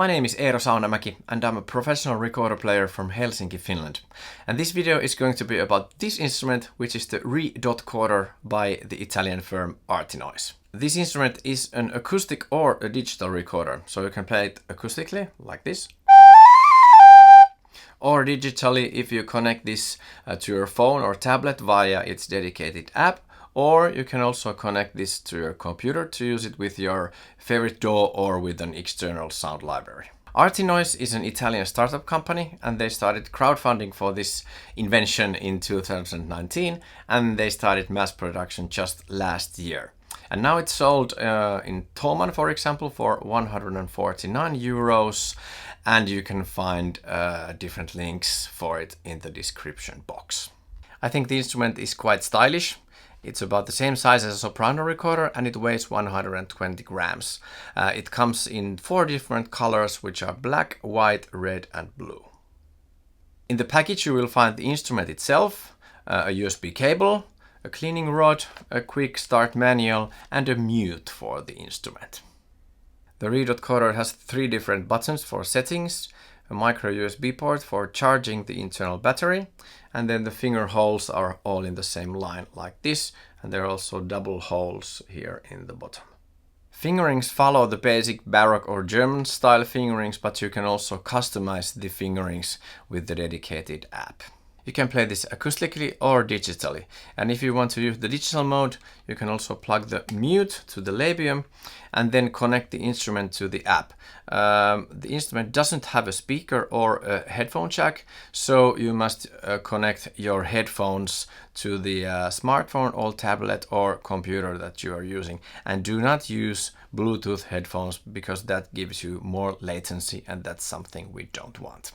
My name is Eero Saunamäki and I'm a professional recorder player from Helsinki, Finland. And this video is going to be about this instrument, which is the re.corder by the Italian firm ARTinoise. This instrument is an acoustic or a digital recorder, so you can play it acoustically, like this, or digitally if you connect this to your phone or tablet via its dedicated app. Or you can also connect this to your computer to use it with your favorite DAW or with an external sound library. ARTinoise is an Italian startup company and they started crowdfunding for this invention in 2019 and they started mass production just last year. And now it's sold in Thomann, for example, for 149 euros, and you can find different links for it in the description box. I think the instrument is quite stylish. It's about the same size as a soprano recorder and it weighs 120 grams. It comes in 4 different colors, which are black, white, red and blue. In the package you will find the instrument itself, a USB cable, a cleaning rod, a quick start manual and a mute for the instrument. The re.corder has 3 different buttons for settings, a micro USB port for charging the internal battery, and then the finger holes are all in the same line like this, and there are also double holes here in the bottom. Fingerings follow the basic Baroque or German style fingerings, but you can also customize the fingerings with the dedicated app. You can play this acoustically or digitally, and if you want to use the digital mode, you can also plug the mute to the labium and then connect the instrument to the app. The instrument doesn't have a speaker or a headphone jack, so you must connect your headphones to the smartphone or tablet or computer that you are using, and do not use Bluetooth headphones because that gives you more latency and that's something we don't want.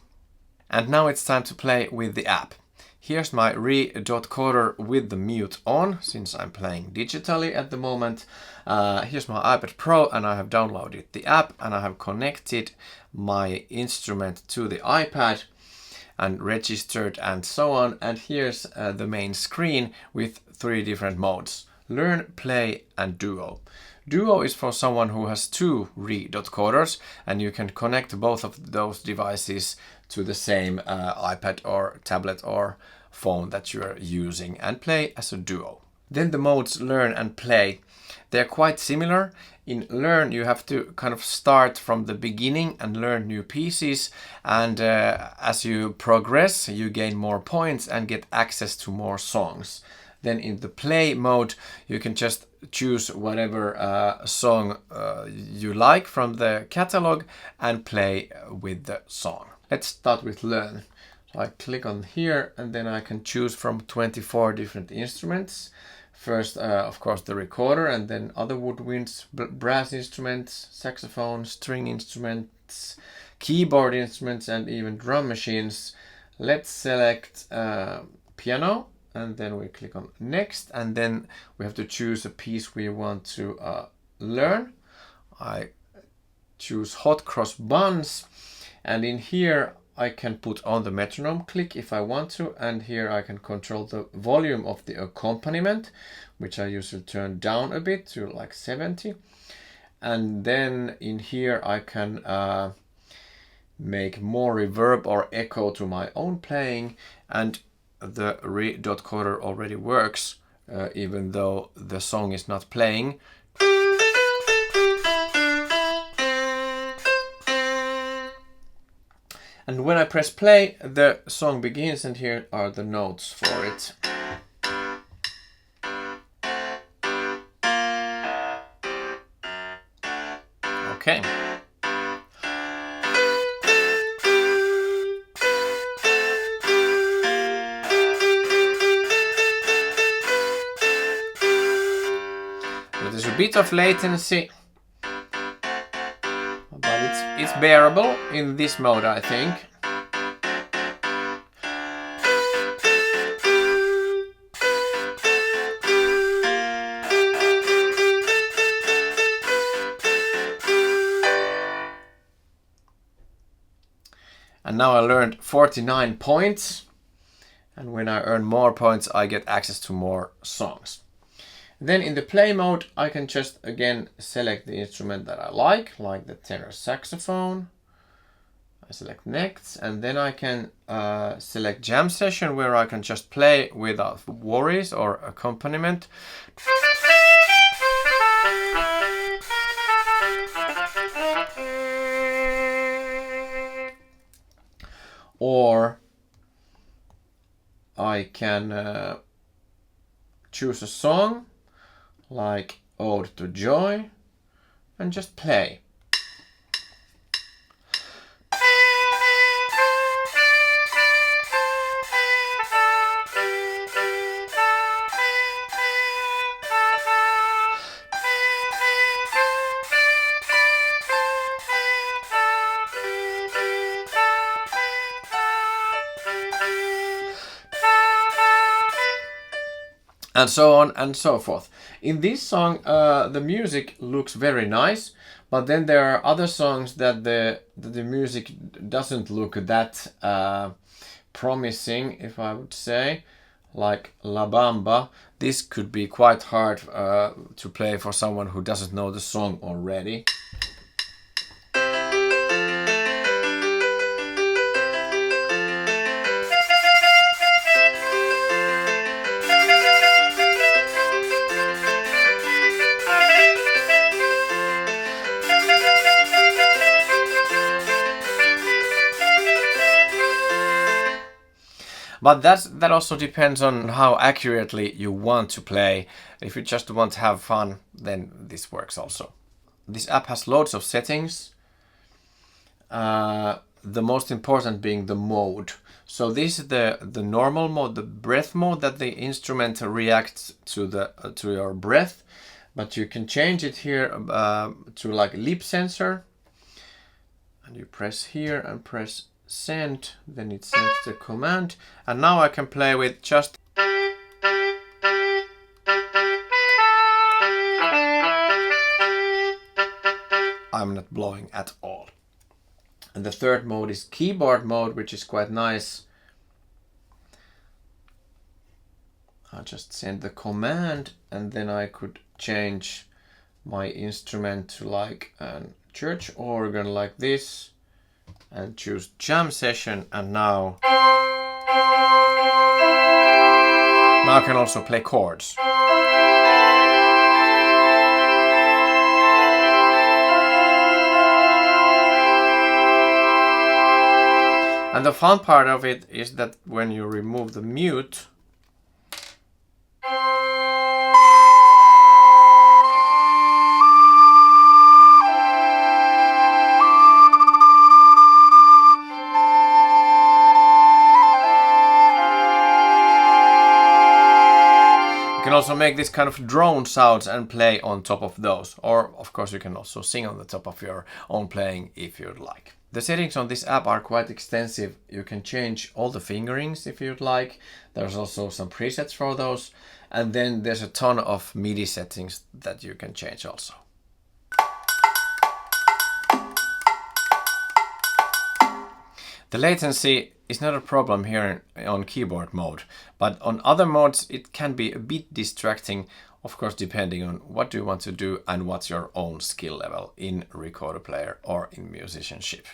And now it's time to play with the app. Here's my re.corder with the mute on, since I'm playing digitally at the moment. Here's my iPad Pro and I have downloaded the app and I have connected my instrument to the iPad and registered and so on. And here's the main screen with 3 different modes: Learn, Play and Duo. Duo is for someone who has 2 re.corders and you can connect both of those devices to the same iPad or tablet or phone that you are using and play as a duo. Then the modes Learn and Play. They're quite similar. In Learn you have to kind of start from the beginning and learn new pieces, and as you progress you gain more points and get access to more songs. Then in the Play mode you can just choose whatever song you like from the catalog and play with the song. Let's start with Learn. So I click on here and then I can choose from 24 different instruments. First, of course, the recorder, and then other woodwinds, brass instruments, saxophone, string instruments, keyboard instruments, and even drum machines. Let's select piano, and then we click on Next, and then we have to choose a piece we want to learn. I choose Hot Cross Buns, and in here I can put on the metronome click if I want to, and here I can control the volume of the accompaniment, which I usually turn down a bit to like 70. And then in here I can make more reverb or echo to my own playing, and the re.corder already works even though the song is not playing. And when I press play, the song begins, and here are the notes for it. Okay. There's a bit of latency, but it's bearable in this mode, I think. And now I learned 49 points, and when I earn more points I get access to more songs. Then in the play mode, I can just again select the instrument that I like the tenor saxophone, I select next, and then I can select jam session, where I can just play without worries or accompaniment. Or I can choose a song like Ode to Joy and just play. And so on and so forth. In this song, the music looks very nice, but then there are other songs that the music doesn't look that promising, if I would say, like La Bamba. This could be quite hard to play for someone who doesn't know the song already. But that also depends on how accurately you want to play. If you just want to have fun, then this works also. This app has loads of settings. The most important being the mode. So this is the normal mode, the breath mode, that the instrument reacts to your breath. But you can change it here to like lip sensor. And you press here and press send, then it sends the command, and now I can play with just I'm not blowing at all. And the third mode is keyboard mode, which is quite nice. I just send the command, and then I could change my instrument to like a church organ like this, and choose jam session, and now I can also play chords. And the fun part of it is that when you remove the mute, you can also make this kind of drone sounds and play on top of those. Or of course you can also sing on the top of your own playing if you'd like. The settings on this app are quite extensive. You can change all the fingerings if you'd like. There's also some presets for those. And then there's a ton of MIDI settings that you can change also. The latency is not a problem here on keyboard mode, but on other modes it can be a bit distracting, of course depending on what you want to do and what's your own skill level in recorder player or in musicianship.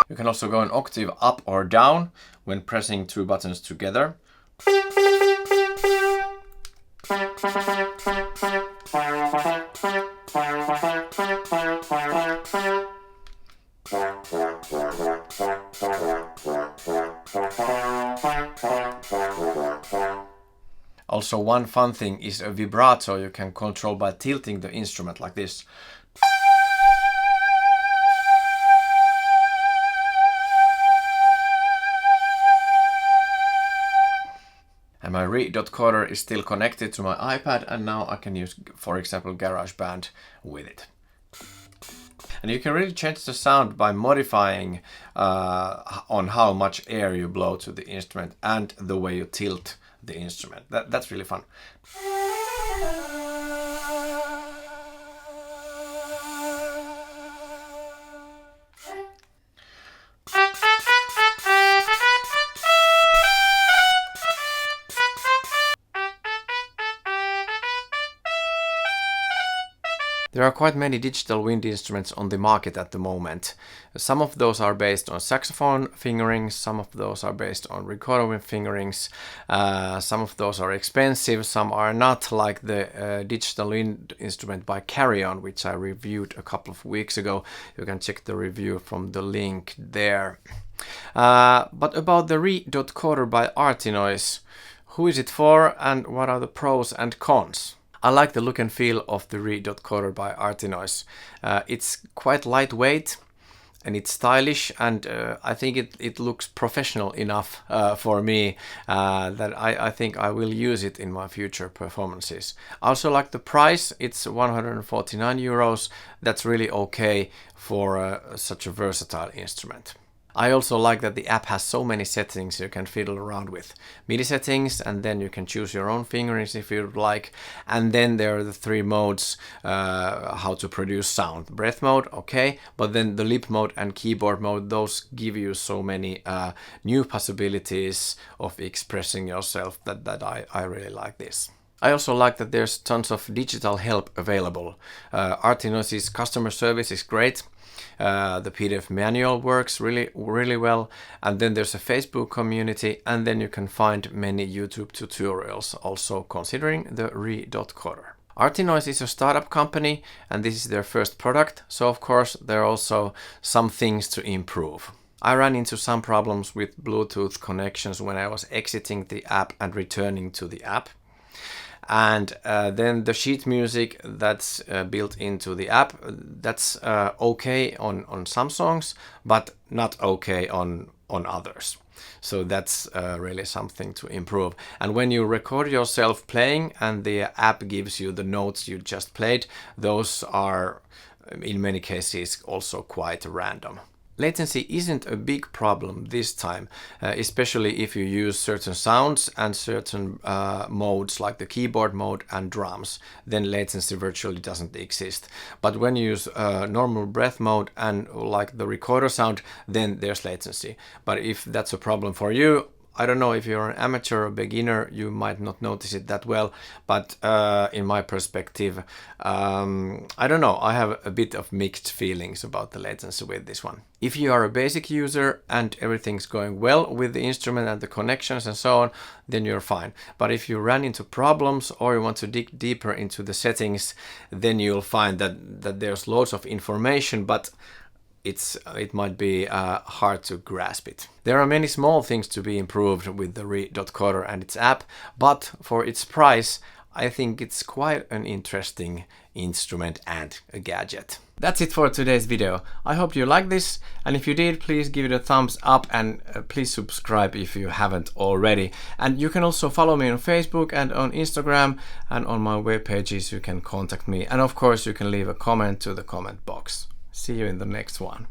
You can also go an octave up or down when pressing two buttons together. Also, one fun thing is a vibrato you can control by tilting the instrument like this. And my re.corder is still connected to my iPad, and now I can use, for example, GarageBand with it. And you can really change the sound by modifying on how much air you blow to the instrument and the way you tilt the instrument. That's really fun. There are quite many digital wind instruments on the market at the moment. Some of those are based on saxophone fingerings, some of those are based on recorder wind fingerings, some of those are expensive, some are not, like the digital wind instrument by Carry On, which I reviewed a couple of weeks ago. You can check the review from the link there. But about the re.corder by ARTinoise, who is it for and what are the pros and cons? I like the look and feel of the re.corder by ARTinoise. It's quite lightweight and it's stylish, and I think it looks professional enough for me that I think I will use it in my future performances. I also like the price. It's 149 euros. That's really okay for such a versatile instrument. I also like that the app has so many settings you can fiddle around with. MIDI settings, and then you can choose your own fingerings if you'd like. And then there are the 3 modes how to produce sound. Breath mode, okay, but then the lip mode and keyboard mode, those give you so many new possibilities of expressing yourself that I really like this. I also like that there's tons of digital help available. ARTinoise's customer service is great. The PDF manual works really well, and then there's a Facebook community, and then you can find many YouTube tutorials also considering the re.corder. ARTinoise is a startup company and this is their first product, so of course there are also some things to improve. I ran into some problems with Bluetooth connections when I was exiting the app and returning to the app. And then the sheet music that's built into the app, that's okay on some songs, but not okay on others. So that's really something to improve. And when you record yourself playing and the app gives you the notes you just played, those are in many cases also quite random. Latency isn't a big problem this time, especially if you use certain sounds and certain modes like the keyboard mode and drums, then latency virtually doesn't exist. But when you use normal breath mode and like the recorder sound, then there's latency. But if that's a problem for you, I don't know, if you're an amateur or beginner, you might not notice it that well, but in my perspective, I don't know, I have a bit of mixed feelings about the latency with this one. If you are a basic user and everything's going well with the instrument and the connections and so on, then you're fine. But if you run into problems or you want to dig deeper into the settings, then you'll find that there's loads of information, but it might be hard to grasp it. There are many small things to be improved with the re.corder and its app, but for its price, I think it's quite an interesting instrument and a gadget. That's it for today's video. I hope you liked this, and if you did, please give it a thumbs up and please subscribe if you haven't already. And you can also follow me on Facebook and on Instagram, and on my web pages you can contact me, and of course you can leave a comment to the comment box. See you in the next one.